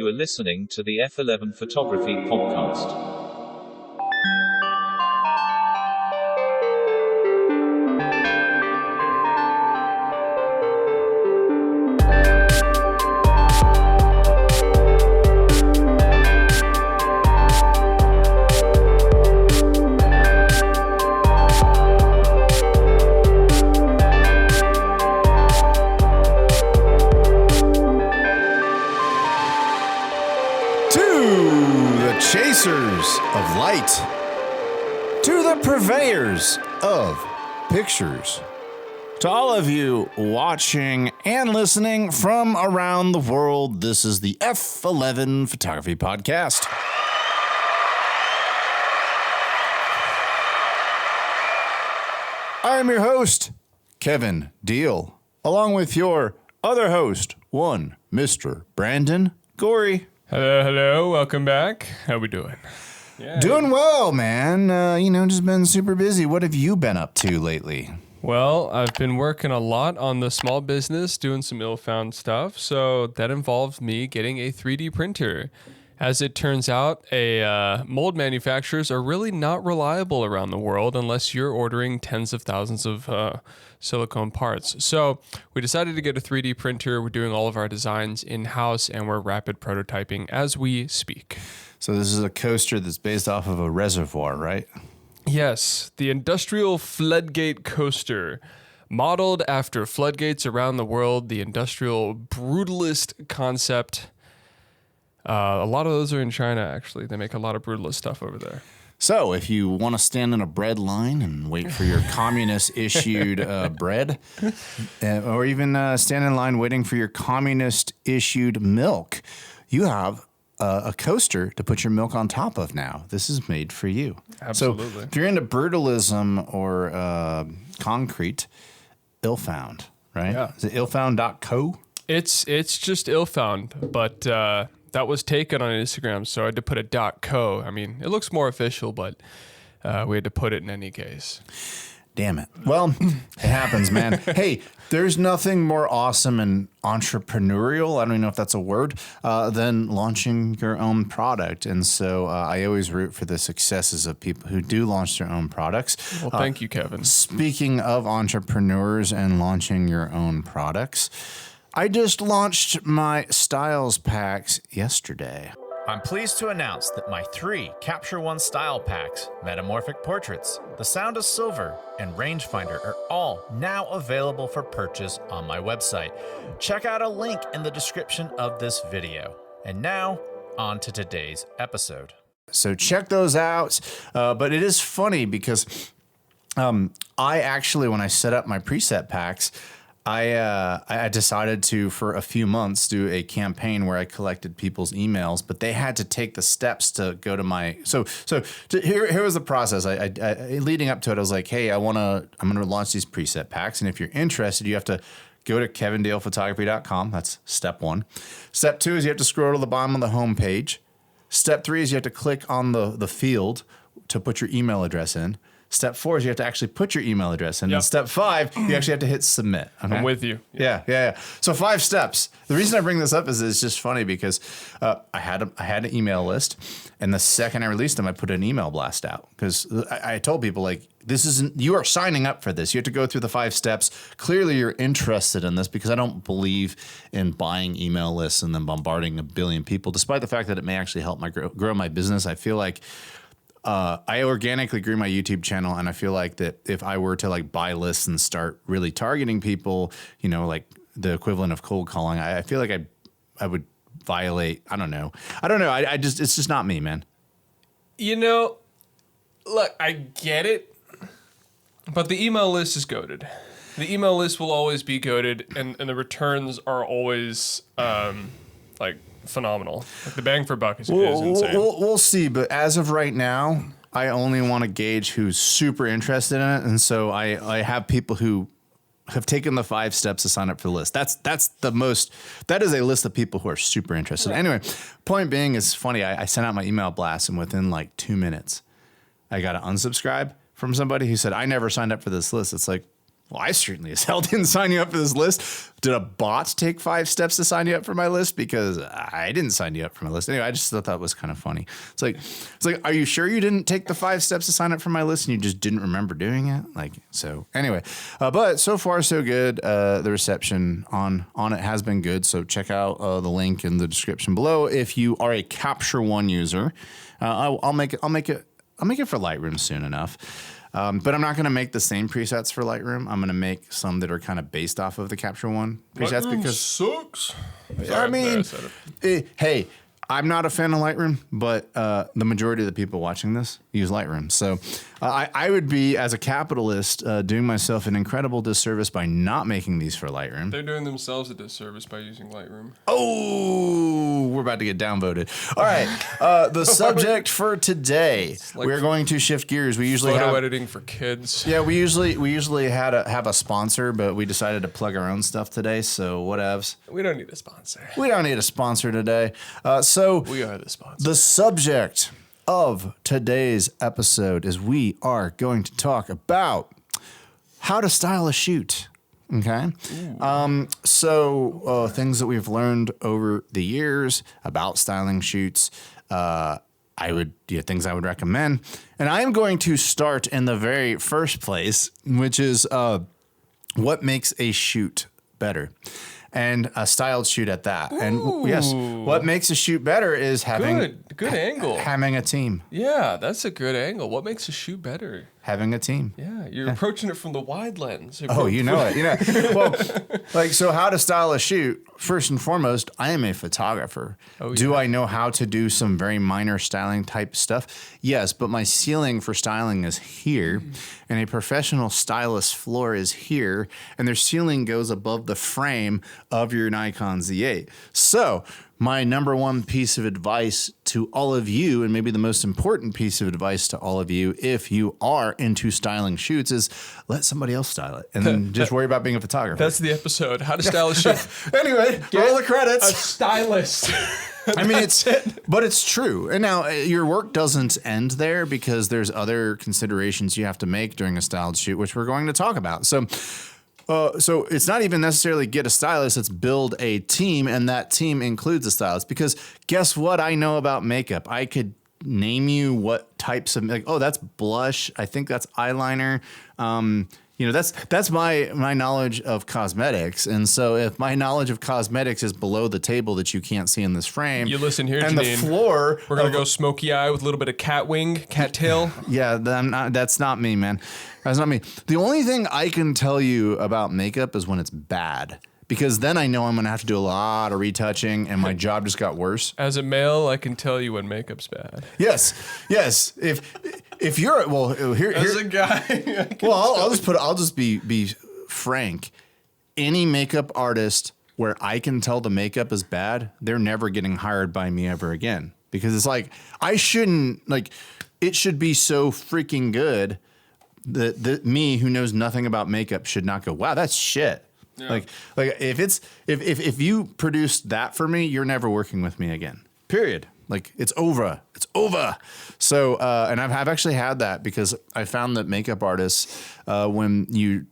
You are listening to the F11 Photography Podcast. Chasers of light, to the purveyors of pictures, to all of you watching and listening from around the world, this is the F11 Photography Podcast. I am your host, Kevin Deal, along with your other host, one Mr. Brandon Gorey. Hello, welcome back. How we doing? Yeah. Doing well, man. Just been super busy. What have you been up to lately? Well, I've been working a lot on the small business, doing some ill-found stuff. So that involved me getting a 3D printer. As it turns out, mold manufacturers are really not reliable around the world unless you're ordering tens of thousands of silicone parts. So we decided to get a 3D printer. We're doing all of our designs in-house, and we're rapid prototyping as we speak. So this is a coaster that's based off of a reservoir, right? Yes, the industrial floodgate coaster. Modeled after floodgates around the world, the industrial brutalist concept. A lot of those are in China, actually. They make a lot of brutalist stuff over there. So if you want to stand in a bread line and wait for your communist-issued bread, or even stand in line waiting for your communist-issued milk, you have a coaster to put your milk on top of now. This is made for you. Absolutely. So if you're into brutalism or concrete, ill-found, right? Yeah. Is it illfound.co? It's just ill-found, but... that was taken on Instagram, so I had to put a .co. I mean, it looks more official, but we had to put it in any case. Damn it. Well, it happens, man. Hey, there's nothing more awesome and entrepreneurial, I don't even know if that's a word, than launching your own product. And so I always root for the successes of people who do launch their own products. Well, thank you, Kevin. Speaking of entrepreneurs and launching your own products, I just launched my Styles packs yesterday. I'm pleased to announce that my 3 Capture One style packs, Metamorphic Portraits, The Sound of Silver, and Rangefinder are all now available for purchase on my website. Check out a link in the description of this video. And now, on to today's episode. So check those out. But it is funny because I actually, when I set up my preset packs, I decided to, for a few months, do a campaign where I collected people's emails, but they had to take the steps to go to my. Here was the process. I leading up to it, I was like, hey, I'm gonna launch these preset packs, and if you're interested, you have to go to kevindalephotography.com. That's step 1. Step 2 is you have to scroll to the bottom of the home page. Step 3 is you have to click on the field to put your email address in. Step 4 is you have to actually put your email address in. Yep. And step 5, you actually have to hit submit. Okay? I'm with you. Yeah. So 5 steps. The reason I bring this up is it's just funny because I had an email list, and the second I released them, I put an email blast out because I told people, like, you are signing up for this. You have to go through the 5 steps. Clearly, you're interested in this because I don't believe in buying email lists and then bombarding a billion people, despite the fact that it may actually help grow my business. I feel like I organically grew my YouTube channel, and I feel like that if I were to like buy lists and start really targeting people, like the equivalent of cold calling, I feel like I would violate. I don't know. I just, it's just not me, man. Look, I get it, but the email list is goated. The email list will always be goated, and the returns are always phenomenal. Like the bang for buck is insane. We'll see, but as of right now, I only want to gauge who's super interested in it, and so I have people who have taken the 5 steps to sign up for the list. That is a list of people who are super interested. Right. Anyway, point being, is funny. I sent out my email blast, and within like 2 minutes, I got an unsubscribe from somebody who said, I never signed up for this list. It's like, Well, I certainly as hell didn't sign you up for this list. Did a bot take 5 steps to sign you up for my list? Because I didn't sign you up for my list. Anyway, I just thought that was kind of funny. It's like, are you sure you didn't take the 5 steps to sign up for my list and you just didn't remember doing it? Like, so anyway, but so far so good. The reception on it has been good. So check out the link in the description below if you are a Capture One user. I'll make it for Lightroom soon enough. But I'm not going to make the same presets for Lightroom. I'm going to make some that are kind of based off of the Capture One presets Lightroom because sucks. I mean, hey, I'm not a fan of Lightroom, but the majority of the people watching this use Lightroom. So I would be, as a capitalist, doing myself an incredible disservice by not making these for Lightroom. They're doing themselves a disservice by using Lightroom. Oh, we're about to get downvoted. All right, the subject for today, like we're going to shift gears. We usually Photo have editing for kids. Yeah, we usually have a sponsor, but we decided to plug our own stuff today. So whatevs. We don't need a sponsor. We don't need a sponsor today. So We are the sponsor. the subject of today's episode is we are going to talk about how to style a shoot. Okay. So things that we've learned over the years about styling shoots. Things I would recommend. And I am going to start in the very first place, which is what makes a shoot better. And a styled shoot at that. And yes, what makes a shoot better is having Good angle. having a team. Yeah, that's a good angle. What makes a shoot better? Having a team. Yeah, you're approaching it from the wide lens. Oh, you know it. Well, so how to style a shoot? First and foremost, I am a photographer. Oh, Do I know how to do some very minor styling type stuff? Yes, but my ceiling for styling is here, and a professional stylist floor is here, and their ceiling goes above the frame of your Nikon Z8. So my number one piece of advice to all of you, and maybe the most important piece of advice to all of you, if you are into styling shoots, is let somebody else style it and then just worry about being a photographer. That's the episode. How to style a shoot. Anyway, roll the A credits. stylist. I mean, but it's true. And now your work doesn't end there because there's other considerations you have to make during a styled shoot, which we're going to talk about. So it's not even necessarily get a stylist, it's build a team, and that team includes a stylist. Because guess what I know about makeup? I could name you what types of, that's blush. I think that's eyeliner. That's my knowledge of cosmetics. And so if my knowledge of cosmetics is below the table that you can't see in this frame. You listen here, and Janine. the floor. We're going to go smoky eye with a little bit of cat wing, cat tail. Yeah, that's not me, man. That's not me. The only thing I can tell you about makeup is when it's bad. Because then I know I'm going to have to do a lot of retouching and my job just got worse. As a male, I can tell you when makeup's bad. Yes. If you're, here. As a guy. I'll just be frank. Any makeup artist where I can tell the makeup is bad, they're never getting hired by me ever again. Because it's like, it should be so freaking good that me who knows nothing about makeup should not go, wow, that's shit. Yeah. Like if you produced that for me, you're never working with me again. Period. Like it's over. It's over. So and I've actually had that because I found that makeup artists when you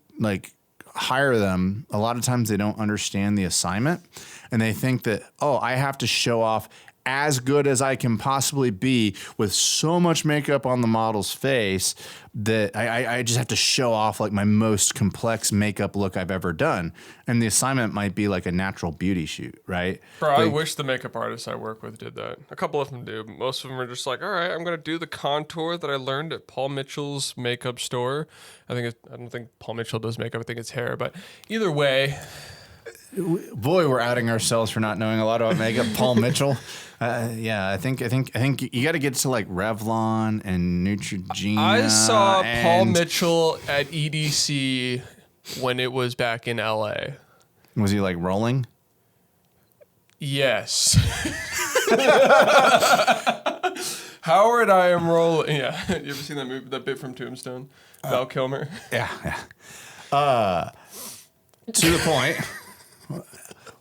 hire them, a lot of times they don't understand the assignment and they think that, I have to show off as good as I can possibly be with so much makeup on the model's face that I just have to show off my most complex makeup look I've ever done. And the assignment might be like a natural beauty shoot, right? Bro, I wish the makeup artists I work with did that. A couple of them do. Most of them are just like, all right, I'm going to do the contour that I learned at Paul Mitchell's makeup store. I don't think Paul Mitchell does makeup. I think it's hair. But either way... Boy, we're outing ourselves for not knowing a lot about makeup. Paul Mitchell. I think you got to get to Revlon and Neutrogena. I saw Paul Mitchell at EDC when it was back in LA. Was he rolling? Yes. Howard, I am rolling. Yeah. You ever seen that movie, that bit from Tombstone? Val Kilmer? Yeah. To the point.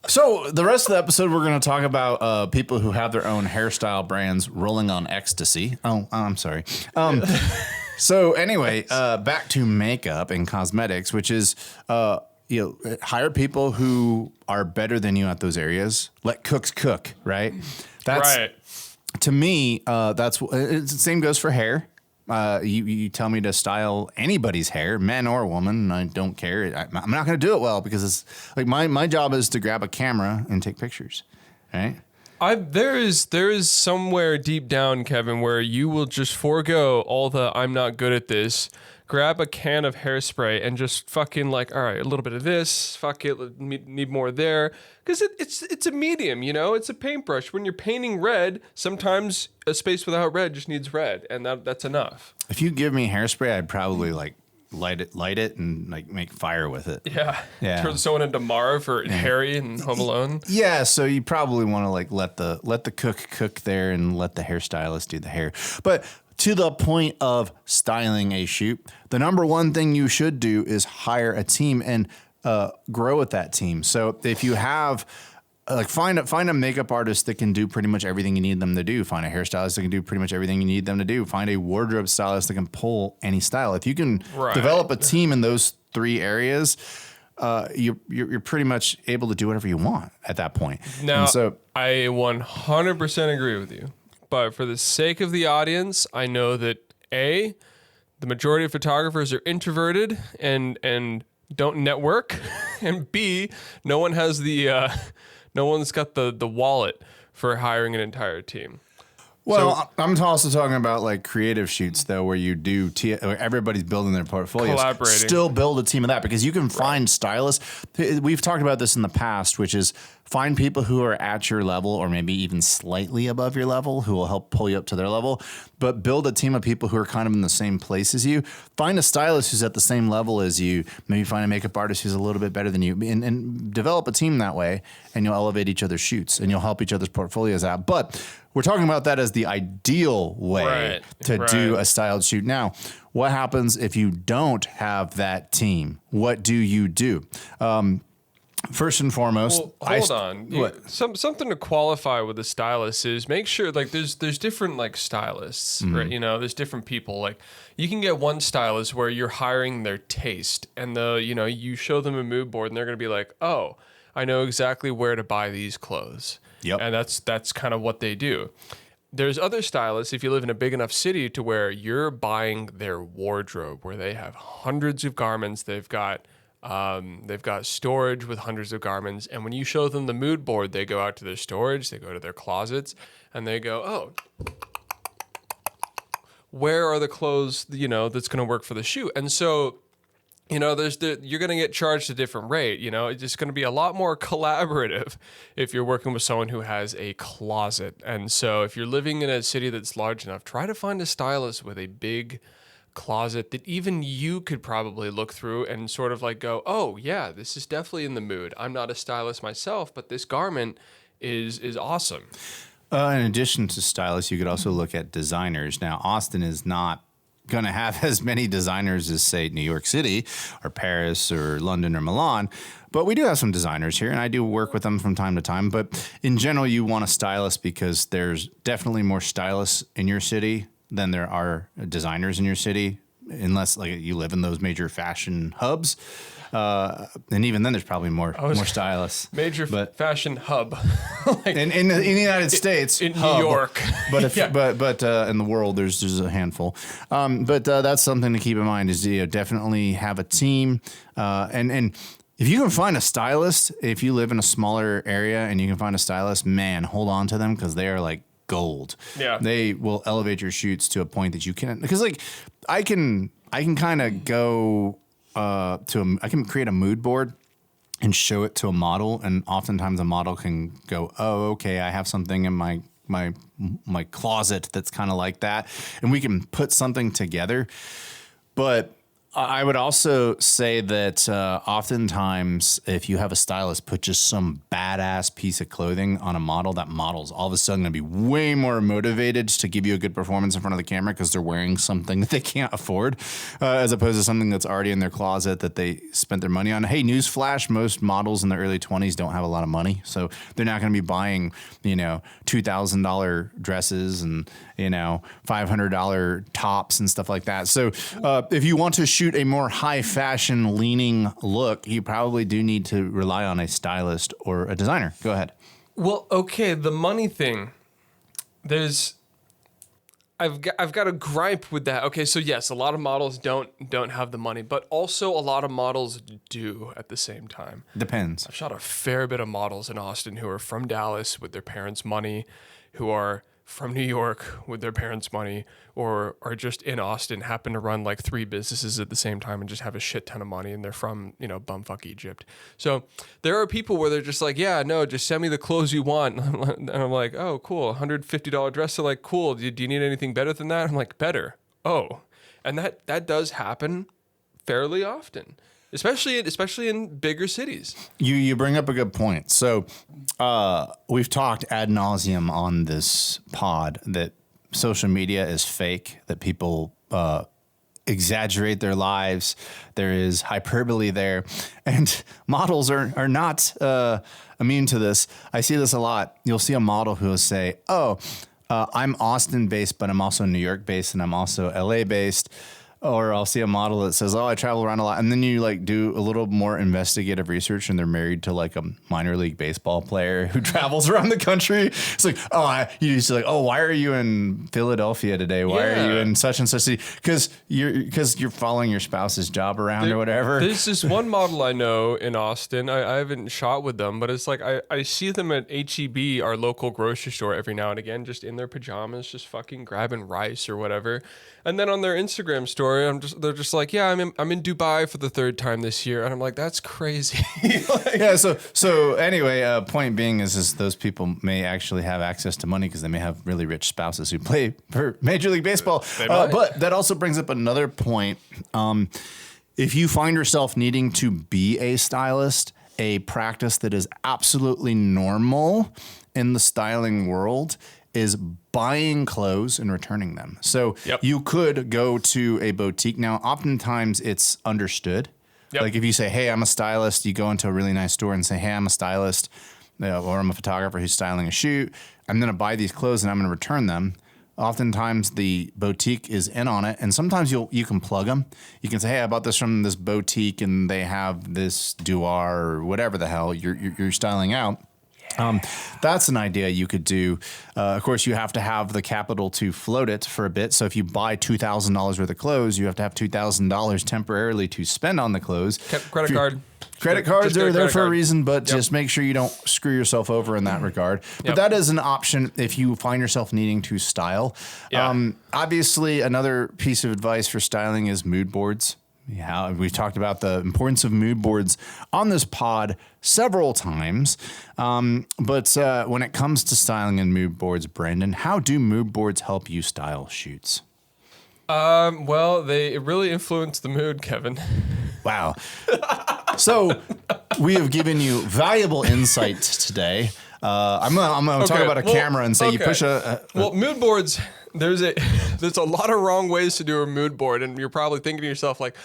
So the rest of the episode, we're going to talk about people who have their own hairstyle brands rolling on ecstasy. Oh, I'm sorry. So anyway, back to makeup and cosmetics, which is hire people who are better than you at those areas. Let cooks cook, right? That's Right. to me. That's the same goes for hair. You tell me to style anybody's hair, man or woman, I don't care. I'm not going to do it well because it's like my job is to grab a camera and take pictures, right? There is somewhere deep down, Kevin, where you will just forego all the I'm not good at this, grab a can of hairspray and just fucking like, all right, a little bit of this, fuck it, need more there. Because it's a medium, you know? It's a paintbrush. When you're painting red, sometimes a space without red just needs red, and that's enough. If you give me hairspray, I'd probably like light it and like make fire with it. Yeah. Turn someone into Marv or Harry in Home Alone. Yeah, so you probably want to like let the cook there and let the hairstylist do the hair. But to the point of styling a shoot, the number one thing you should do is hire a team and grow with that team. So if you have find a makeup artist that can do pretty much everything you need them to do. Find a hairstylist that can do pretty much everything you need them to do. Find a wardrobe stylist that can pull any style. If you can develop a team in those three areas, you're pretty much able to do whatever you want at that point. Now, and so I 100% agree with you. But for the sake of the audience, I know that A, the majority of photographers are introverted and don't network, and B, no one has no one's got the wallet for hiring an entire team. Well, I'm also talking about like creative shoots though, where you do everybody's building their portfolios. Collaborating. Still build a team of that because you can find stylists. We've talked about this in the past, which is find people who are at your level or maybe even slightly above your level who will help pull you up to their level. But build a team of people who are kind of in the same place as you. Find a stylist who's at the same level as you. Maybe find a makeup artist who's a little bit better than you, and develop a team that way. And you'll elevate each other's shoots and you'll help each other's portfolios out. But we're talking about that as the ideal way to do a styled shoot. Now, what happens if you don't have that team? What do you do? First and foremost, well, hold on. Something to qualify with a stylist is make sure like there's different like stylists, right? You know, there's different people. Like you can get one stylist where you're hiring their taste, and you show them a mood board, and they're gonna be like, oh, I know exactly where to buy these clothes. Yep. And that's kind of what they do. There's other stylists, if you live in a big enough city, to where you're buying their wardrobe, where they have hundreds of garments. They've got storage with hundreds of garments. And when you show them the mood board, they go out to their storage, they go to their closets, and they go, oh, where are the clothes, that's going to work for the shoot? And so, you're going to get charged a different rate. It's just going to be a lot more collaborative if you're working with someone who has a closet. And so if you're living in a city that's large enough, try to find a stylist with a big closet that even you could probably look through and sort of like go, oh yeah, this is definitely in the mood. I'm not a stylist myself, but this garment is awesome. In addition to stylists, you could also look at designers. Now, Austin is not going to have as many designers as, say, New York City or Paris or London or Milan. But we do have some designers here, and I do work with them from time to time. But in general, you want a stylist because there's definitely more stylists in your city than there are designers in your city, unless like you live in those major fashion hubs. And even then, there's probably more stylists. Major fashion hub, like in the United States, in New York. But but in the world, there's a handful. But that's something to keep in mind is definitely have a team. And if you can find a stylist, if you live in a smaller area and you can find a stylist, man, hold on to them because they are like gold. Yeah, they will elevate your shoots to a point that you can. Because like I can kind of go. I can create a mood board and show it to a model, and oftentimes a model can go, "Oh, okay, I have something in my closet that's kind of like that," and we can put something together. But I would also say that oftentimes if you have a stylist put just some badass piece of clothing on a model, that model's all of a sudden going to be way more motivated to give you a good performance in front of the camera because they're wearing something that they can't afford as opposed to something that's already in their closet that they spent their money on. Hey, newsflash, most models in the early 20s don't have a lot of money. So they're not going to be buying, $2,000 dresses and, $500 tops and stuff like that. So if you want to shoot a more high fashion leaning look, you probably do need to rely on a stylist or a designer. Go ahead. Well, okay, the money thing. I've got a gripe with that. Okay, so yes, a lot of models don't have the money, but also a lot of models do at the same time. Depends. I've shot a fair bit of models in Austin who are from Dallas with their parents' money, who are from New York with their parents' money, or are just in Austin, happen to run like 3 businesses at the same time and just have a shit ton of money, and they're from, bumfuck Egypt. So there are people where they're just like, yeah, no, just send me the clothes you want. And I'm like, oh, cool, $150 dress. They're like, cool, do you need anything better than that? I'm like, better. Oh. And that does happen fairly often. Especially in bigger cities. You bring up a good point. So we've talked ad nauseum on this pod that social media is fake, that people exaggerate their lives. There is hyperbole there. And models are not immune to this. I see this a lot. You'll see a model who will say, I'm Austin based, but I'm also New York based and I'm also LA based. Or I'll see a model that says, I travel around a lot. And then you do a little more investigative research and they're married to a minor league baseball player who travels around the country. It's like, why are you in Philadelphia today? Why are you in such and such city? Because you're following your spouse's job around or whatever. There's this one model I know in Austin. I haven't shot with them, but it's like I see them at HEB, our local grocery store, every now and again, just in their pajamas, just fucking grabbing rice or whatever. And then on their Instagram story, they're just like, yeah, I'm in Dubai for the 3rd time this year, and I'm like, that's crazy. Yeah. So anyway, point being is those people may actually have access to money because they may have really rich spouses who play for Major League Baseball. But that also brings up another point. If you find yourself needing to be a stylist, a practice that is absolutely normal in the styling world is buying clothes and returning them. So you could go to a boutique. Now, oftentimes it's understood. Yep. Like if you say, hey, I'm a stylist, you go into a really nice store and say, hey, I'm a stylist, or I'm a photographer who's styling a shoot. I'm going to buy these clothes and I'm going to return them. Oftentimes the boutique is in on it. And sometimes you can plug them. You can say, hey, I bought this from this boutique and they have this douar or whatever the hell you're styling out. That's an idea you could do. Of course, you have to have the capital to float it for a bit. So if you buy $2,000 worth of clothes, you have to have $2,000 temporarily to spend on the clothes. Credit card. Credit cards are there for a reason, but just make sure you don't screw yourself over in that regard. But that is an option if you find yourself needing to style. Obviously, another piece of advice for styling is mood boards. Yeah, we've talked about the importance of mood boards on this pod several times. But when it comes to styling and mood boards, Brandon, how do mood boards help you style shoots? Well, they really influence the mood, Kevin. Wow. So we have given you valuable insight today. I'm gonna talk about a camera and say you push Well, mood boards. There's a lot of wrong ways to do a mood board, and you're probably thinking to yourself like,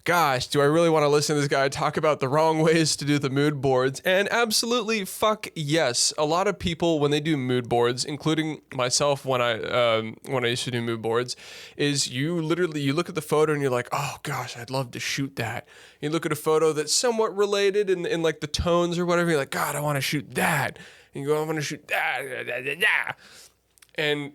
gosh, do I really want to listen to this guy talk about the wrong ways to do the mood boards? And absolutely fuck yes. A lot of people, when they do mood boards, including myself when I used to do mood boards, is you look at the photo and you're like, oh gosh, I'd love to shoot that. You look at a photo that's somewhat related in like the tones or whatever, you're like, God, I want to shoot that. And you go, I want to shoot that. And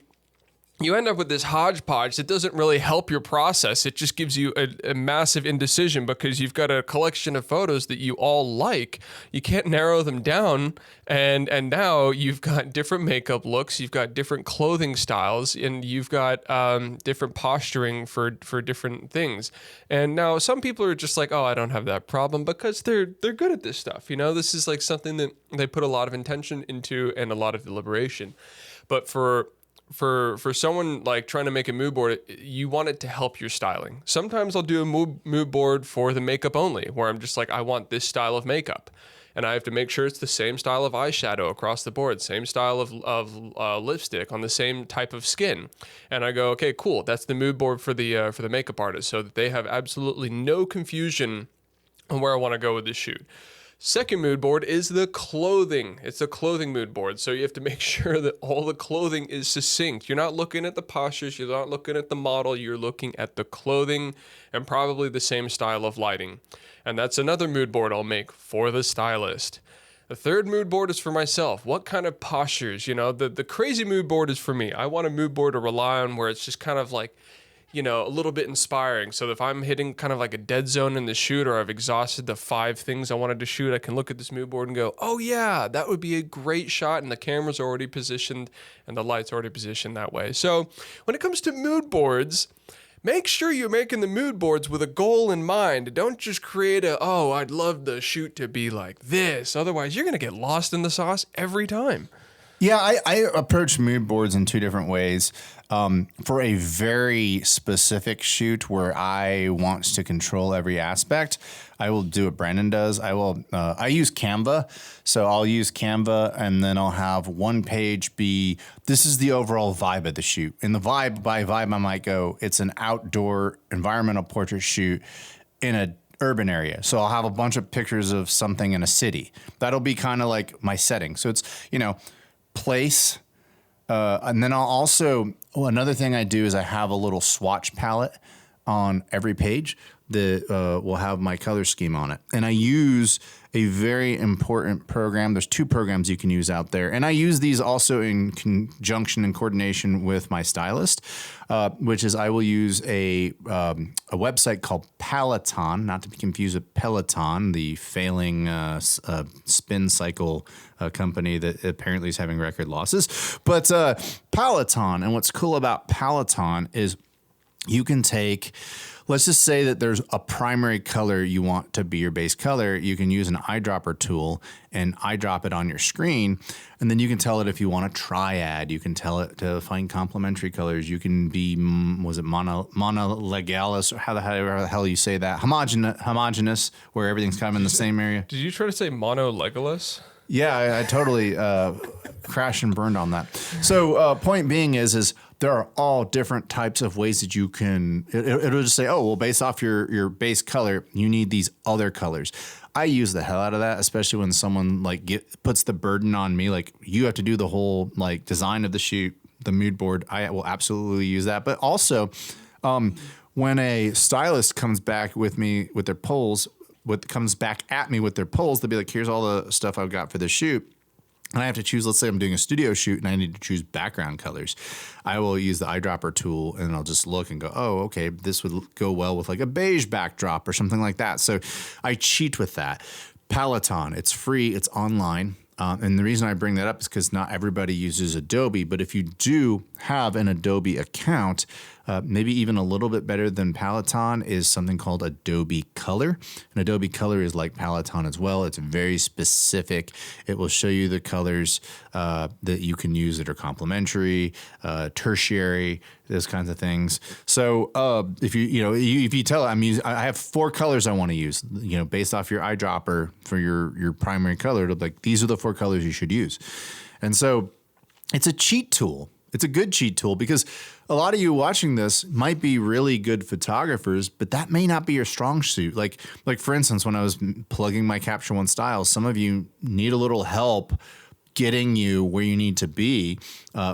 you end up with this hodgepodge that doesn't really help your process. It just gives you a massive indecision because you've got a collection of photos that you all like. You can't narrow them down. And now you've got different makeup looks, you've got different clothing styles, and you've got different posturing for different things. And now some people are just like, oh, I don't have that problem because they're good at this stuff. This is like something that they put a lot of intention into and a lot of deliberation. But for for someone like trying to make a mood board, you want it to help your styling. Sometimes I'll do a mood board for the makeup only, where I'm just like, I want this style of makeup. And I have to make sure it's the same style of eyeshadow across the board, same style of lipstick on the same type of skin. And I go, okay, cool. That's the mood board for the makeup artist, so that they have absolutely no confusion on where I want to go with this shoot. Second mood board is the clothing. It's a clothing mood board. So you have to make sure that all the clothing is succinct. You're not looking at the postures. You're not looking at the model. You're looking at the clothing and probably the same style of lighting. And that's another mood board I'll make for the stylist. The third mood board is for myself. What kind of postures? You know, the crazy mood board is for me. I want a mood board to rely on where it's just kind of like, you know, a little bit inspiring. So if I'm hitting kind of like a dead zone in the shoot, or I've exhausted the 5 things I wanted to shoot, I can look at this mood board and go, oh yeah, that would be a great shot. And the camera's already positioned and the light's already positioned that way. So when it comes to mood boards, make sure you're making the mood boards with a goal in mind. Don't just create I'd love the shoot to be like this. Otherwise, you're going to get lost in the sauce every time. Yeah, I approach mood boards in 2 different ways. For a very specific shoot where I want to control every aspect, I will do what Brandon does. I use Canva. So I'll use Canva, and then I'll have one page be, this is the overall vibe of the shoot. And the vibe, by vibe, I might go, it's an outdoor environmental portrait shoot in a urban area. So I'll have a bunch of pictures of something in a city. That'll be kind of like my setting. So it's, place. And then I'll also, another thing I do is I have a little swatch palette on every page that will have my color scheme on it. And I use a very important program. There's 2 programs you can use out there. And I use these also in conjunction and coordination with my stylist, which is I will use a website called Peloton, not to be confused with Peloton, the failing spin cycle company that apparently is having record losses. But Peloton, and what's cool about Peloton is you can take, let's just say that there's a primary color you want to be your base color. You can use an eyedropper tool and eyedrop it on your screen. And then you can tell it if you want a triad. You can tell it to find complementary colors. You can be, monolegalis, or however the hell you say that, homogeneous, where everything's kind of in the same area. Did you try to say mono-legolas? Yeah, I totally crashed and burned on that. So point being is there are all different types of ways that you can, it'll just say, oh, well, based off your base color, you need these other colors. I use the hell out of that, especially when someone puts the burden on me. Like, you have to do the whole design of the shoot, the mood board. I will absolutely use that. But also, when a stylist comes back with me with their polls, comes back at me with their polls, they'll be like, here's all the stuff I've got for the shoot. And I have to choose, let's say I'm doing a studio shoot and I need to choose background colors. I will use the eyedropper tool and I'll just look and go, oh, okay, this would go well with like a beige backdrop or something like that. So I cheat with that. Peloton, it's free, it's online. And the reason I bring that up is because not everybody uses Adobe, but if you do have an Adobe account, maybe even a little bit better than Peloton is something called Adobe Color. And Adobe Color is like Peloton as well. It's very specific. It will show you the colors that you can use that are complementary, tertiary, those kinds of things. So if you tell it, I have 4 colors I want to use, based off your eyedropper for your primary color. It'll be like, these are the 4 colors you should use. And so it's a cheat tool. It's a good cheat tool because a lot of you watching this might be really good photographers, but that may not be your strong suit. Like for instance, when I was plugging my Capture One style, some of you need a little help getting you where you need to be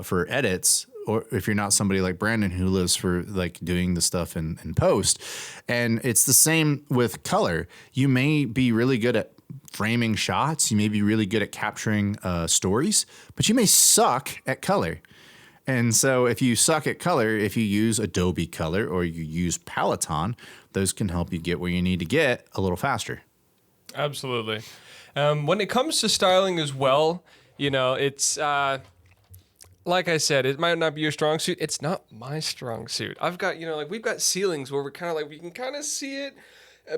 for edits. Or if you're not somebody like Brandon who lives for doing the stuff in post. And it's the same with color. You may be really good at framing shots. You may be really good at capturing stories, but you may suck at color. And so if you suck at color, if you use Adobe Color or you use Peloton, those can help you get where you need to get a little faster. Absolutely. When it comes to styling as well, it's like I said, it might not be your strong suit. It's not my strong suit. I've got, we've got ceilings where we're kind of we can kind of see it.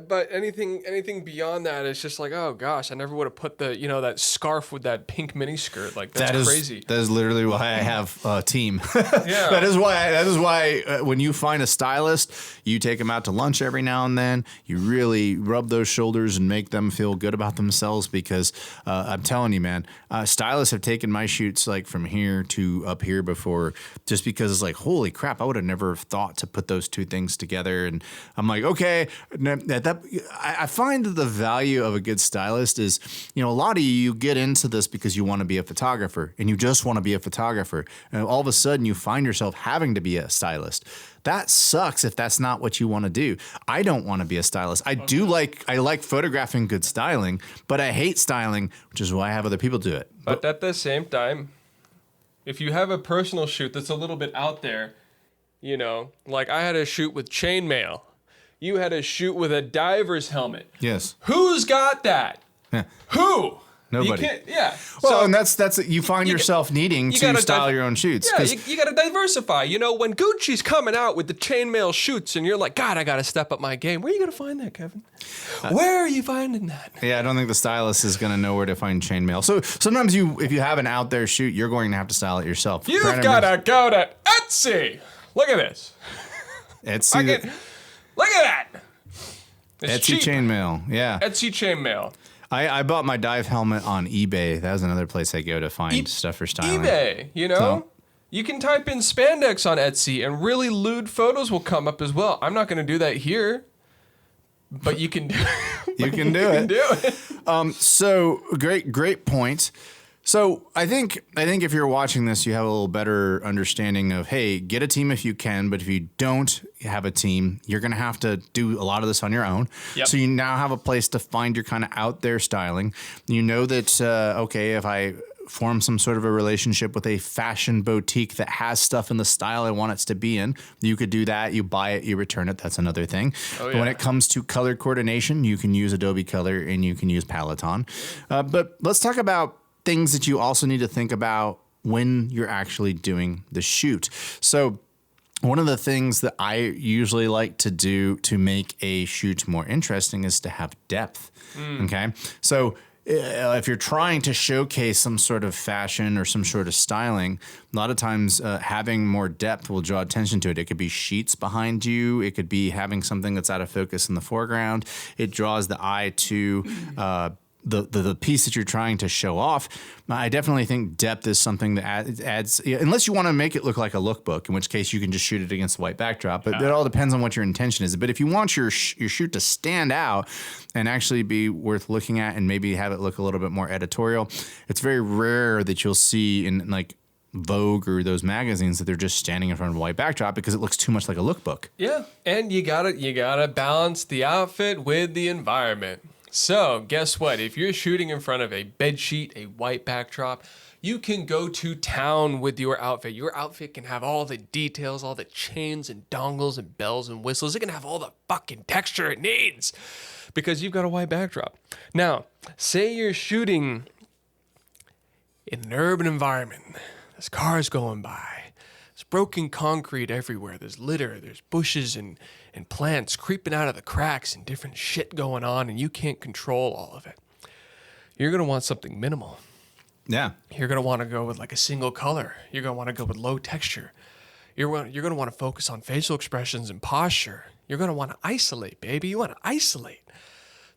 But anything beyond that is just like, oh gosh, I never would have put the, that scarf with that pink mini skirt. Like that's crazy. That is literally why I have a team. Yeah. That is why when you find a stylist, you take them out to lunch every now and then. You really rub those shoulders and make them feel good about themselves because I'm telling you, man, stylists have taken my shoots like from here to up here before just because it's like, holy crap, I would have never thought to put those two things together. And I'm like, okay, I find that the value of a good stylist is, a lot of you get into this because you want to be a photographer and you just want to be a photographer. And all of a sudden you find yourself having to be a stylist. That sucks if that's not what you want to do. I don't want to be a stylist. I like photographing good styling, but I hate styling, which is why I have other people do it. But at the same time, if you have a personal shoot that's a little bit out there, like I had a shoot with chainmail. You had a shoot with a diver's helmet. Yes. Who's got that? Yeah. Who? Nobody. You can't, yeah. Well, So and that's you find yourself needing to style your own shoots. Yeah, you got to diversify. When Gucci's coming out with the chainmail shoots and you're like, God, I got to step up my game. Where are you going to find that, Kevin? Where are you finding that? Yeah, I don't think the stylist is going to know where to find chainmail. So sometimes if you have an out there shoot, you're going to have to style it yourself. You've got to go to Etsy. Look at this. Etsy. Look at that. It's Etsy cheap. chainmail. Yeah. Etsy chainmail. I bought my dive helmet on eBay. That was another place I go to find stuff for styling. eBay, So- You can type in spandex on Etsy and really lewd photos will come up as well. I'm not going to do that here, but you can do You can do it. So great point. So I think if you're watching this, you have a little better understanding of, hey, get a team if you can, but if you don't have a team, you're going to have to do a lot of this on your own. Yep. So you now have a place to find your kind of out there styling. You know that, okay, if I form some sort of a relationship with a fashion boutique that has stuff in the style I want it to be in, you could do that. You buy it, you return it. That's another thing. Oh, But when it comes to color coordination, you can use Adobe Color and you can use Peloton. But let's talk about things that you also need to think about when you're actually doing the shoot. So one of the things that I usually like to do to make a shoot more interesting is to have depth. Okay. So if you're trying to showcase some sort of fashion or some sort of styling, a lot of times having more depth will draw attention to it. It could be sheets behind you. It could be having something that's out of focus in the foreground. It draws the eye to the piece that you're trying to show off. I definitely think depth is something that adds, unless you want to make it look like a lookbook, in which case you can just shoot it against a white backdrop. But it all depends on what your intention is. But if you want your shoot to stand out and actually be worth looking at and maybe have it look a little bit more editorial, it's very rare that you'll see in like Vogue or those magazines that they're just standing in front of a white backdrop because it looks too much like a lookbook. Yeah, and you gotta balance the outfit with the environment. So guess what? If you're shooting in front of a bed sheet, a white backdrop, you can go to town with your outfit. Your outfit can have all the details, all the chains and dongles and bells and whistles. It can have all the fucking texture it needs because you've got a white backdrop. Now, say you're shooting in an urban environment. There's cars going by. There's broken concrete everywhere. There's litter. There's bushes and plants creeping out of the cracks and different shit going on, and you can't control all of it. You're going to want something minimal. Yeah. You're going to want to go with like a single color. You're going to want to go with low texture. You're going to want to focus on facial expressions and posture. You're going to want to isolate, baby. You want to isolate.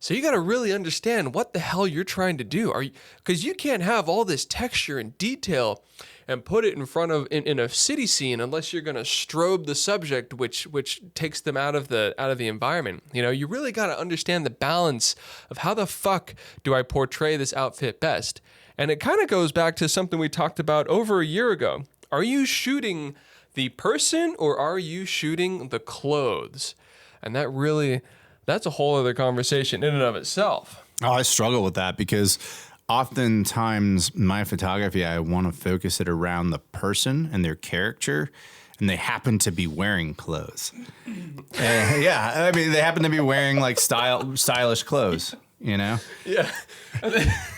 So you got to really understand what the hell you're trying to do. Because you can't have all this texture and detail and put it in front of in a city scene unless you're going to strobe the subject, which takes them out of the environment. You really got to understand the balance of how the fuck do I portray this outfit best. And it kind of goes back to something we talked about over a year ago. Are you shooting the person or are you shooting the clothes? And that's a whole other conversation in and of itself. Oh, I struggle with that because oftentimes my photography, I want to focus it around the person and their character, and they happen to be wearing clothes. Yeah, I mean, they happen to be wearing like stylish clothes, Yeah.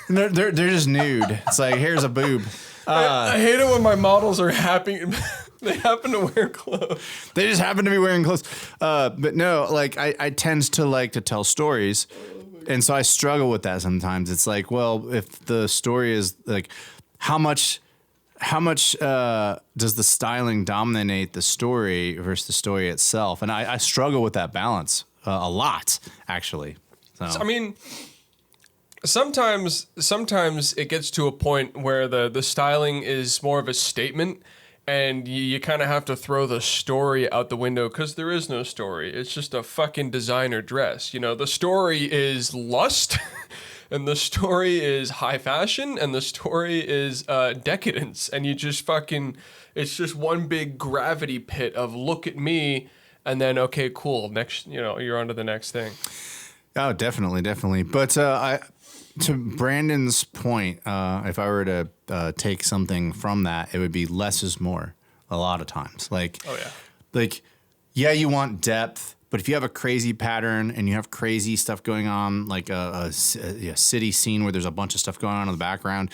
They're just nude. It's like, here's a boob. I hate it when my models are happy. They happen to wear clothes. They just happen to be wearing clothes. But no, like I tend to like to tell stories. And so I struggle with that sometimes. It's like, well, if the story is like, how much does the styling dominate the story versus the story itself? And I struggle with that balance a lot, actually. So I mean, sometimes it gets to a point where the styling is more of a statement, and you kind of have to throw the story out the window because there is no story. It's just a fucking designer dress. You know, the story is lust, and the story is high fashion, and the story is decadence, and you just fucking, it's just one big gravity pit of look at me, and then okay, cool, next, you know, you're on to the next thing. Oh, definitely. But to Brandon's point, if I were to take something from that, it would be less is more a lot of times. Like, Oh yeah. like, yeah, you want depth, but if you have a crazy pattern and you have crazy stuff going on, like a city scene where there's a bunch of stuff going on in the background,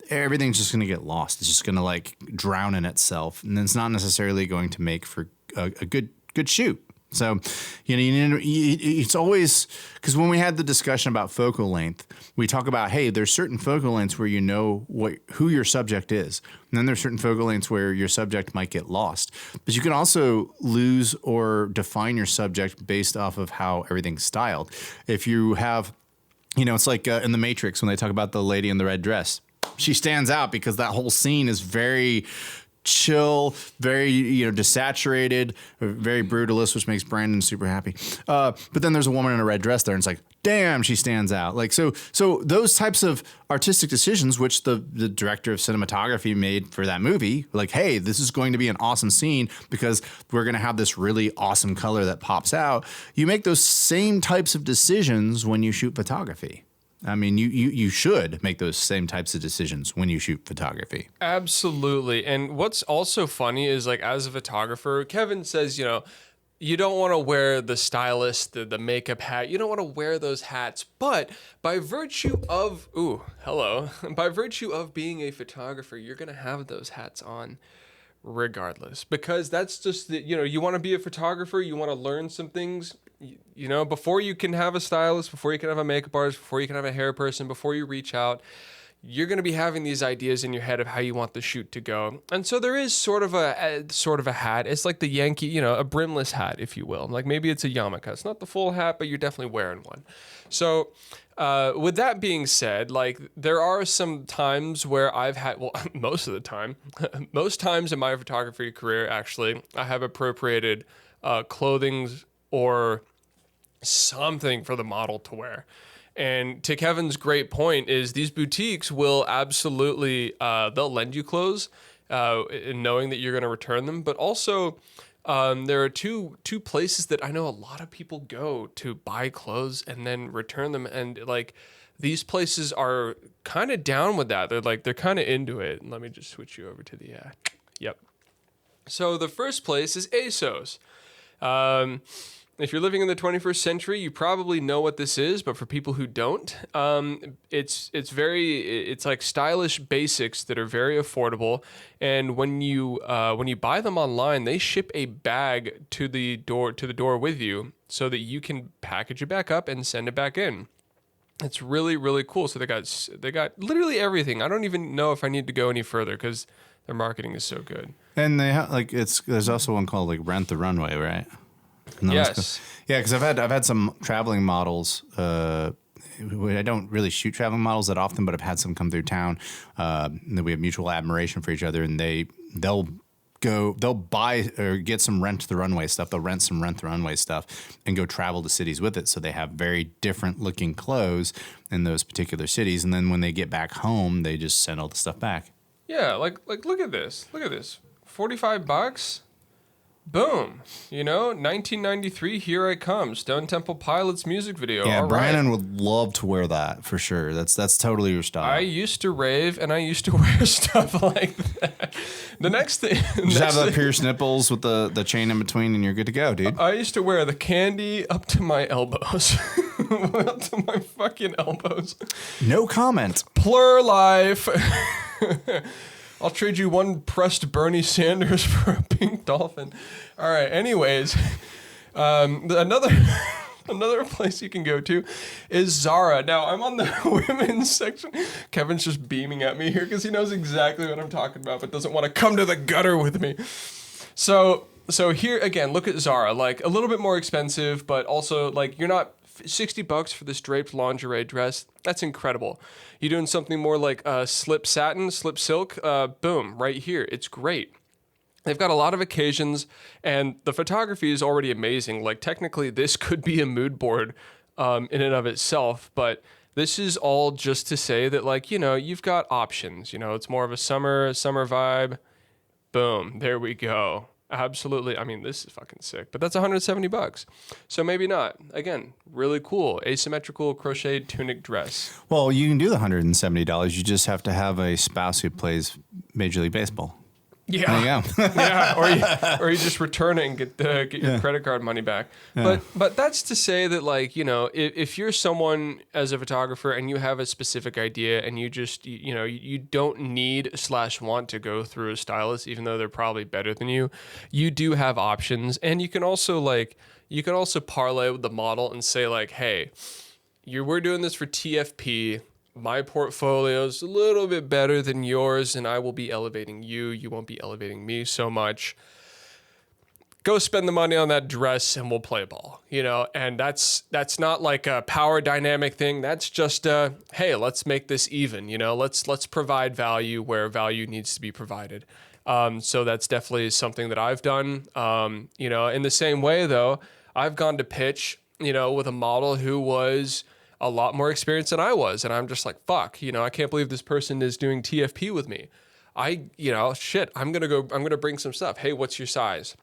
everything's just going to get lost. It's just going to like drown in itself, and it's not necessarily going to make for a good shoot. So, you know, it's always, because when we had the discussion about focal length, we talk about, hey, there's certain focal lengths where you know who your subject is. And then there's certain focal lengths where your subject might get lost. But you can also lose or define your subject based off of how everything's styled. If you have, you know, it's like in The Matrix when they talk about the lady in the red dress. She stands out because that whole scene is very chill, very, you know, desaturated, very brutalist, which makes Brandon super happy. But then there's a woman in a red dress there, and it's like, damn, she stands out. Like, so those types of artistic decisions, which the director of cinematography made for that movie, like, hey, this is going to be an awesome scene because we're going to have this really awesome color that pops out. You make those same types of decisions when you shoot photography. I mean, you should make those same types of decisions when you shoot photography. Absolutely. And what's also funny is, like, as a photographer, Kevin says, you know, you don't want to wear the stylist, the makeup hat. You don't want to wear those hats. But by virtue of, by virtue of being a photographer, you're going to have those hats on regardless, because that's just the, you know, you want to be a photographer, you want to learn some things, you know, before you can have a stylist, before you can have a makeup artist, before you can have a hair person, before you reach out, you're going to be having these ideas in your head of how you want the shoot to go. And so there is sort of a hat. It's like the Yankee, you know, a brimless hat, if you will. Like maybe it's a yarmulke. It's not the full hat, but you're definitely wearing one. So with that being said, like there are some times where I've had, well, most times in my photography career, actually, I have appropriated clothing or something for the model to wear. And to Kevin's great point is these boutiques will absolutely, they'll lend you clothes in knowing that you're going to return them. But also there are two places that I know a lot of people go to buy clothes and then return them. And like these places are kind of down with that. They're kind of into it. And let me just switch you over to the, yep. So the first place is ASOS. If you're living in the 21st century, you probably know what this is, but for people who don't, it's like stylish basics that are very affordable. And when you buy them online, they ship a bag to the door with you so that you can package it back up and send it back in. It's really, really cool. So they got literally everything. I don't even know if I need to go any further because their marketing is so good. And they have there's also one called like Rent the Runway, right? Yes. Yeah, because I've had some traveling models. I don't really shoot traveling models that often, but I've had some come through town. And we have mutual admiration for each other, and they'll buy or get some Rent the Runway stuff. They'll rent some Rent the Runway stuff and go travel to cities with it. So they have very different looking clothes in those particular cities, and then when they get back home, they just send all the stuff back. Yeah, like look at this. $45. Boom. You know, 1993, Here I Come, Stone Temple Pilots music video. Yeah, all Brandon right. would love to wear that for sure. That's totally your style. I used to rave and I used to wear stuff like that. The next thing... Just have the pierced nipples with the chain in between and you're good to go, dude. I used to wear the candy up to my elbows. Up to my fucking elbows. No comment. Plur life. I'll trade you one pressed Bernie Sanders for a pink dolphin. All right. Anyways, another place you can go to is Zara. Now, I'm on the women's section. Kevin's just beaming at me here because he knows exactly what I'm talking about, but doesn't want to come to the gutter with me. So here again, look at Zara. Like a little bit more expensive, but also like you're not $60 for this draped lingerie dress. That's incredible. You're doing something more like slip satin, slip silk. Boom, right here. It's great. They've got a lot of occasions, and the photography is already amazing. Like technically, this could be a mood board in and of itself, but this is all just to say that, like, you've got options. It's more of a summer vibe. Boom, there we go. Absolutely. I mean, this is fucking sick, but that's $170. So maybe not. Again, really cool. Asymmetrical crocheted tunic dress. Well, you can do the $170. You just have to have a spouse who plays Major League Baseball. Yeah. There you go. Yeah. Or you just return it and get your credit card money back. Yeah. But that's to say that, like, if you're someone as a photographer and you have a specific idea and you just, you don't need / want to go through a stylist, even though they're probably better than you do have options. And you can also parlay with the model and say, like, hey, we're doing this for TFP. My portfolio is a little bit better than yours, and I will be elevating you. You won't be elevating me so much. Go spend the money on that dress, and we'll play ball. And that's not like a power dynamic thing. That's just hey, let's make this even. Let's provide value where value needs to be provided. So that's definitely something that I've done. In the same way though, I've gone to pitch, with a model who was a lot more experienced than I was. And I'm just like, fuck, I can't believe this person is doing TFP with me. I'm going to bring some stuff. Hey, what's your size?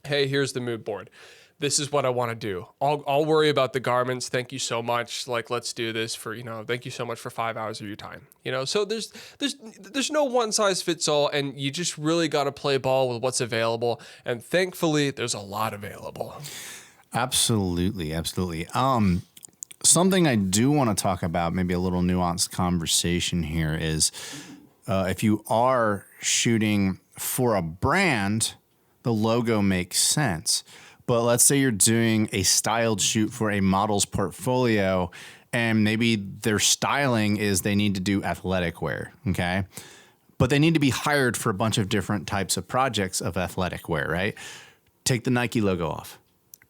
Hey, here's the mood board. This is what I want to do. I'll worry about the garments. Thank you so much. Like, let's do this for, thank you so much for 5 hours of your time. So there's no one size fits all, and you just really got to play ball with what's available. And thankfully there's a lot available. Absolutely. Something I do want to talk about, maybe a little nuanced conversation here, is if you are shooting for a brand, the logo makes sense. But let's say you're doing a styled shoot for a model's portfolio, and maybe their styling is they need to do athletic wear, okay? But they need to be hired for a bunch of different types of projects of athletic wear, right? Take the Nike logo off.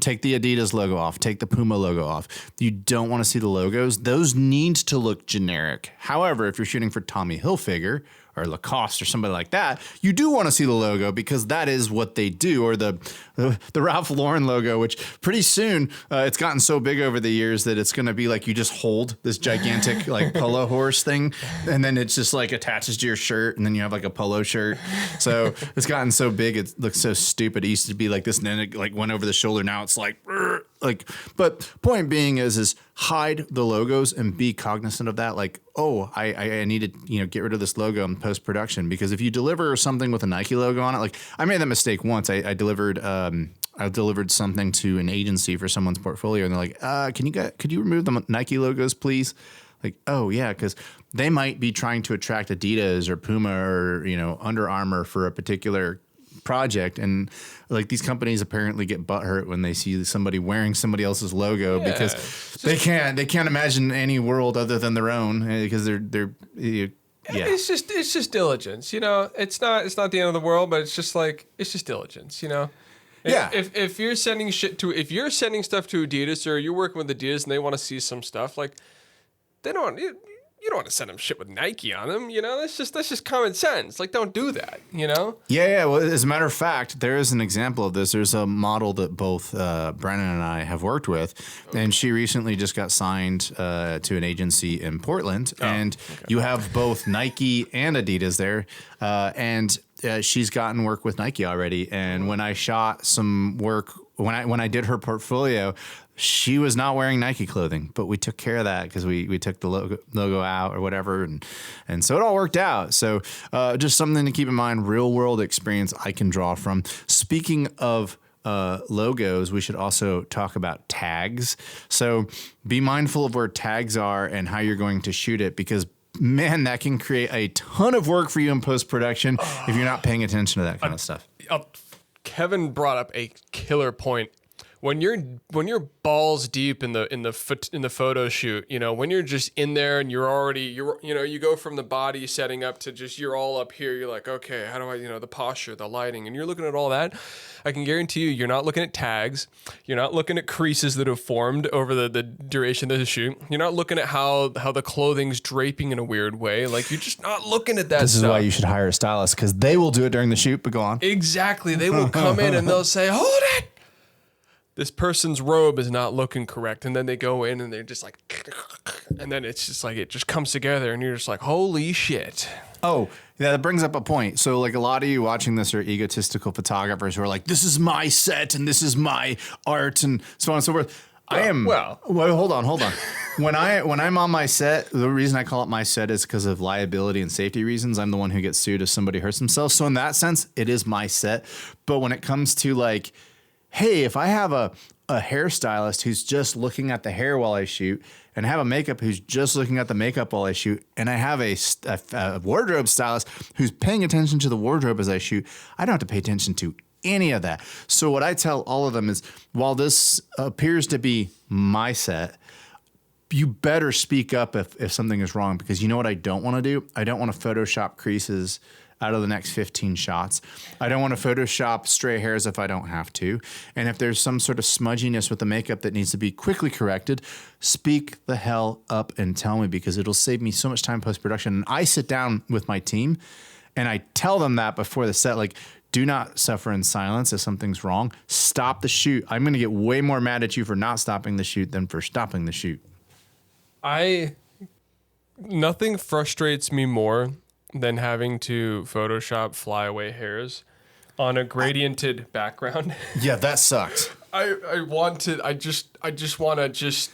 Take the Adidas logo off. Take the Puma logo off. You don't want to see the logos. Those need to look generic. However, if you're shooting for Tommy Hilfiger or Lacoste or somebody like that, you do want to see the logo because that is what they do. Or the Ralph Lauren logo, which pretty soon it's gotten so big over the years that it's going to be like you just hold this gigantic like polo horse thing, and then it's just like attaches to your shirt, and then you have like a polo shirt. So it's gotten so big it looks so stupid. It used to be like this, and then it like went over the shoulder. Now it's like. But point being is hide the logos and be cognizant of that. Like, oh, I need to get rid of this logo in post production, because if you deliver something with a Nike logo on it, like I made that mistake once. I delivered something to an agency for someone's portfolio, and they're like, could you remove the Nike logos, please? Like, oh yeah, because they might be trying to attract Adidas or Puma or Under Armour for a particular project, and like these companies apparently get butthurt when they see somebody wearing somebody else's logo because they can't imagine any world other than their own, because they're It's just diligence, It's not the end of the world, but it's just diligence, Yeah. If you're sending stuff to Adidas, or you're working with Adidas and they want to see some stuff, like you don't want to send them shit with Nike on them, That's just common sense. Like, don't do that, Yeah. Well, as a matter of fact, there is an example of this. There's a model that both Brennan and I have worked with, and she recently just got signed to an agency in Portland, and you have both Nike and Adidas there, and she's gotten work with Nike already. And when I shot some work, when I did her portfolio, she was not wearing Nike clothing, but we took care of that because we took the logo out or whatever. And so it all worked out. So just something to keep in mind, real world experience I can draw from. Speaking of logos, we should also talk about tags. So be mindful of where tags are and how you're going to shoot it, because man, that can create a ton of work for you in post-production if you're not paying attention to that kind of stuff. Kevin brought up a killer point. When you're balls deep in the photo shoot, you know, when you're just in there and you go from the body setting up to just you're all up here, you're like, okay, how do I, the posture, the lighting, and you're looking at all that. I can guarantee you're not looking at tags, you're not looking at creases that have formed over the duration of the shoot. You're not looking at how the clothing's draping in a weird way. Like, you're just not looking at that. This stuff. is why you should hire a stylist, because they will do it during the shoot. But go on. Exactly, they will come in and they'll say, hold it. This person's robe is not looking correct. And then they go in and they're just like, and then it's just like, it just comes together and you're just like, holy shit. Oh, yeah, that brings up a point. So, like, a lot of you watching this are egotistical photographers who are like, this is my set and this is my art and so on and so forth. Well, hold on. When I'm on my set, the reason I call it my set is because of liability and safety reasons. I'm the one who gets sued if somebody hurts themselves. So in that sense, it is my set. But when it comes to, like, hey, if I have a hairstylist who's just looking at the hair while I shoot, and I have a makeup who's just looking at the makeup while I shoot, and I have a wardrobe stylist who's paying attention to the wardrobe as I shoot, I don't have to pay attention to any of that. So what I tell all of them is, while this appears to be my set, you better speak up if something is wrong, because you know what I don't want to do? I don't want to Photoshop creases out of the next 15 shots. I don't want to Photoshop stray hairs if I don't have to. And if there's some sort of smudginess with the makeup that needs to be quickly corrected, speak the hell up and tell me, because it'll save me so much time post-production. And I sit down with my team and I tell them that before the set, like, do not suffer in silence if something's wrong. Stop the shoot. I'm going to get way more mad at you for not stopping the shoot than for stopping the shoot. Nothing frustrates me more than having to Photoshop flyaway hairs on a gradiented background. Yeah, that sucks. I just want to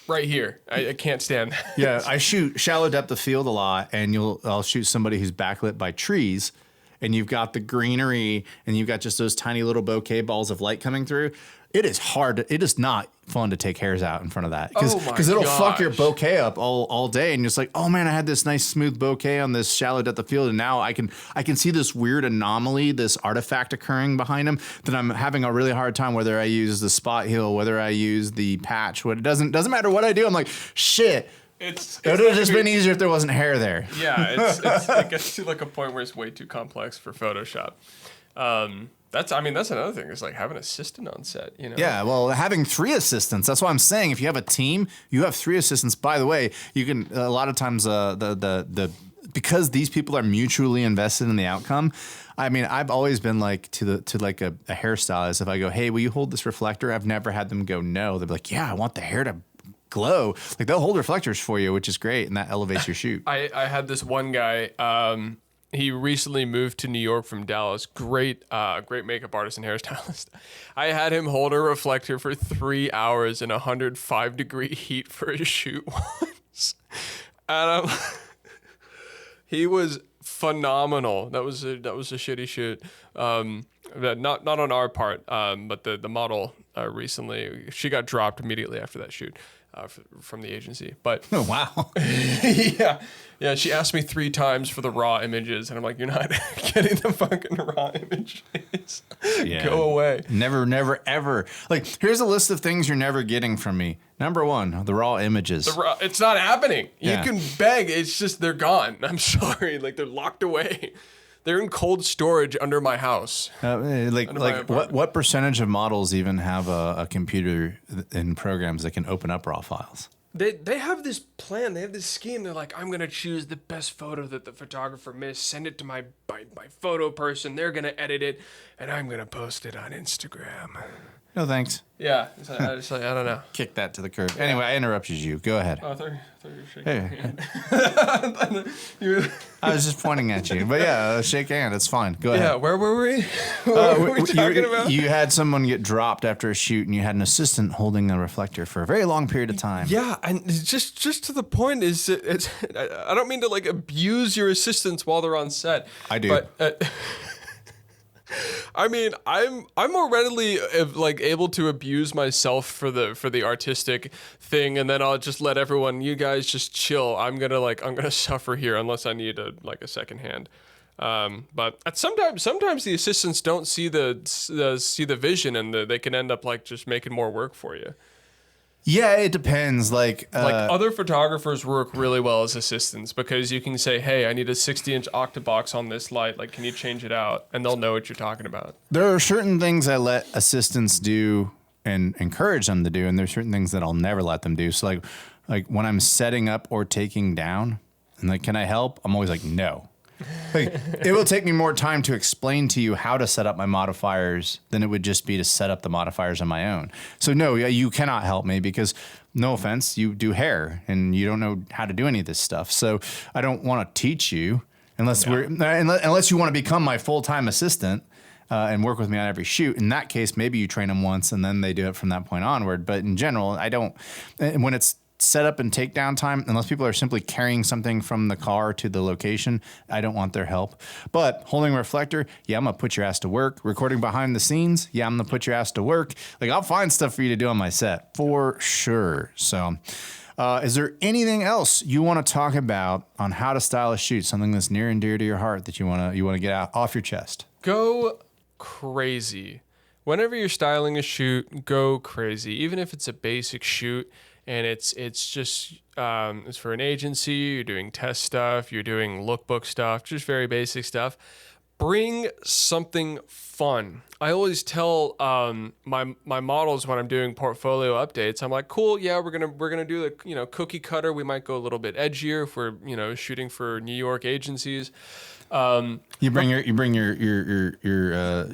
right here. I can't stand that. Yeah, I shoot shallow depth of field a lot, and I'll shoot somebody who's backlit by trees, and you've got the greenery, and you've got just those tiny little bouquet balls of light coming through. It is hard. It is not fun to take hairs out in front of that, because it'll fuck your bouquet up all day, and you're just like, oh man, I had this nice smooth bouquet on this shallow depth of field, and now I can see this weird anomaly, this artifact occurring behind them that I'm having a really hard time. Whether I use the spot heal, whether I use the patch, it doesn't matter what I do. I'm like, shit. It would have just been easier if there wasn't hair there. Yeah, it gets to like a point where it's way too complex for Photoshop. That's another thing. It's like having an assistant on set, Yeah, well, having 3 assistants. That's why I'm saying, if you have a team, you have 3 assistants. By the way, you can a lot of times because these people are mutually invested in the outcome. I mean, I've always been like to a hairstylist. If I go, hey, will you hold this reflector? I've never had them go no. They'll be like, yeah, I want the hair to glow. Like, they'll hold reflectors for you, which is great, and that elevates your shoot. I had this one guy. He recently moved to New York from Dallas. Great makeup artist and hairstylist. I had him hold a reflector for 3 hours in 105-degree heat for a shoot once. And he was phenomenal. That was a shitty shoot. Not on our part, but the model recently, she got dropped immediately after that shoot. From the agency, but oh wow, yeah. She asked me 3 times for the raw images, and I'm like, "You're not getting the fucking raw images. Go away." Never, ever. Like, here's a list of things you're never getting from me. Number 1, the raw images. It's not happening. Yeah. You can beg. It's just they're gone. I'm sorry. Like, they're locked away. They're in cold storage under my house. What percentage of models even have a computer and programs that can open up raw files? They have this plan. They have this scheme. They're like, I'm gonna choose the best photo that the photographer missed, send it to my photo person. They're gonna edit it, and I'm gonna post it on Instagram. No thanks. Yeah, I don't know. Kick that to the curb. Yeah. Anyway, I interrupted you. Go ahead. Oh, I thought you were shaking Hey. I was just pointing at you. But yeah, shake hand. It's fine. Go ahead. Yeah, where were we? What were we talking about? You had someone get dropped after a shoot, and you had an assistant holding a reflector for a very long period of time. Yeah, and just to the point is, I don't mean to like abuse your assistants while they're on set. I do. But I mean, I'm more readily like able to abuse myself for the artistic thing, and then I'll just let everyone, you guys just chill. I'm gonna suffer here unless I need a second hand. But sometimes the assistants don't see the vision, and they can end up like just making more work for you. Yeah, it depends. Like Other photographers work really well as assistants because you can say, hey, I need a 60-inch octabox on this light. Like, can you change it out? And they'll know what you're talking about. there are certain things I let assistants do and encourage them to do, and there's certain things that I'll never let them do. So like when I'm setting up or taking down, and like, can I help? I'm always like, no. Like, it will take me more time to explain to you how to set up my modifiers than it would just be to set up the modifiers on my own. So no, you cannot help me because, no offense, you do hair and you don't know how to do any of this stuff. So I don't want to teach you unless unless you want to become my full-time assistant and work with me on every shoot. In that case, maybe you train them once and then they do it from that point onward. But in general, I don't. When it's set up and take down time, unless people are simply carrying something from the car to the location, I don't want their help. But holding a reflector, yeah, I'm gonna put your ass to work. Recording behind the scenes, yeah, I'm gonna put your ass to work. Like, I'll find stuff for you to do on my set for sure. So is there anything else you want to talk about on how to style a shoot, something that's near and dear to your heart that you want to get out off your chest? Go crazy. Whenever you're styling a shoot, go crazy. Even if it's a basic shoot, and it's just it's for an agency, you're doing test stuff, you're doing lookbook stuff, just very basic stuff. Bring something fun. I always tell my models when I'm doing portfolio updates, I'm like, cool, yeah, we're gonna do the cookie cutter. We might go a little bit edgier if we're shooting for New York agencies. You bring your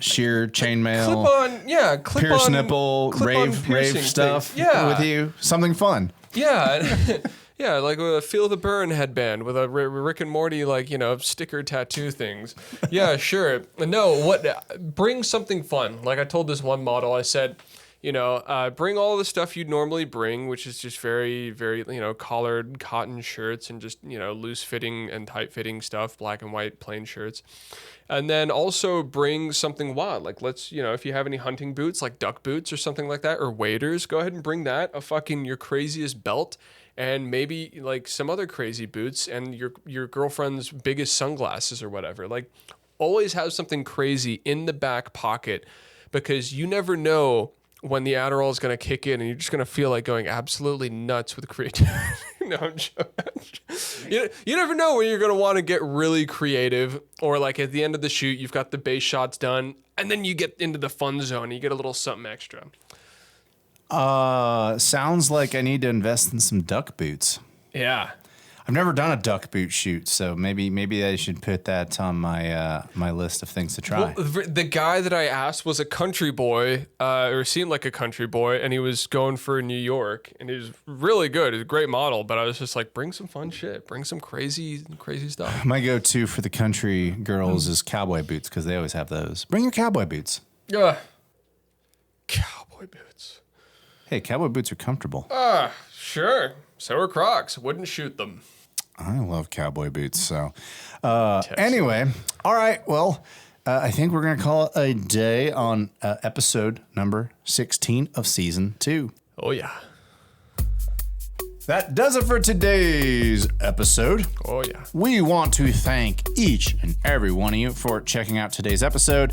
sheer chainmail, clip pierce on nipple, rave stuff with you. Something fun. Yeah. Yeah, like a Feel the Burn headband with a Rick and Morty, sticker tattoo things. Yeah, sure. No, bring something fun. Like I told this one model, I said, bring all the stuff you'd normally bring, which is just very, very, collared cotton shirts and just, loose fitting and tight fitting stuff, black and white plain shirts. And then also bring something wild. Like if you have any hunting boots, like duck boots or something like that, or waders, go ahead and bring that, your craziest belt, and maybe like some other crazy boots and your girlfriend's biggest sunglasses or whatever. Like, always have something crazy in the back pocket because you never know when the Adderall is going to kick in and you're just going to feel like going absolutely nuts with creativity. No, I'm joking. You never know when you're going to want to get really creative, or like at the end of the shoot, you've got the base shots done and then you get into the fun zone and you get a little something extra. Sounds like I need to invest in some duck boots. Yeah. I've never done a duck boot shoot, so maybe I should put that on my list of things to try. Well, the guy that I asked was a country boy, or seemed like a country boy, and he was going for New York, and he was really good. He's a great model, but I was just like, bring some fun shit, bring some crazy stuff. My go-to for the country girls is cowboy boots because they always have those. Bring your cowboy boots. Yeah, cowboy boots. Hey, cowboy boots are comfortable. Sure. So are Crocs. Wouldn't shoot them. I love cowboy boots. So anyway, all right. Well, I think we're going to call it a day on episode number 16 of season 2. Oh, yeah. That does it for today's episode. Oh, yeah. We want to thank each and every one of you for checking out today's episode.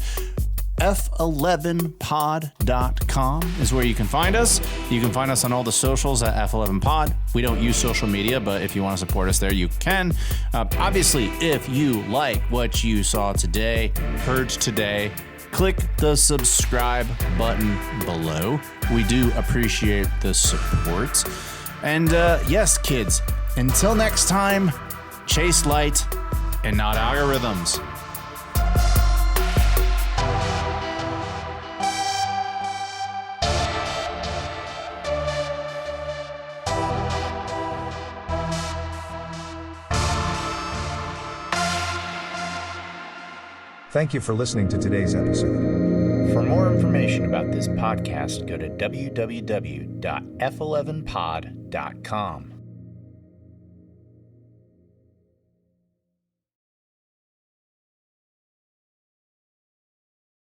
F11pod.com is where you can find us. You can find us on all the socials at F11pod. We don't use social media, but if you want to support us there, you can. Obviously, if you like what you saw today, heard today, click the subscribe button below. We do appreciate the support. And yes, kids, until next time, chase light and not algorithms. Thank you for listening to today's episode. For more information about this podcast, go to www.f11pod.com.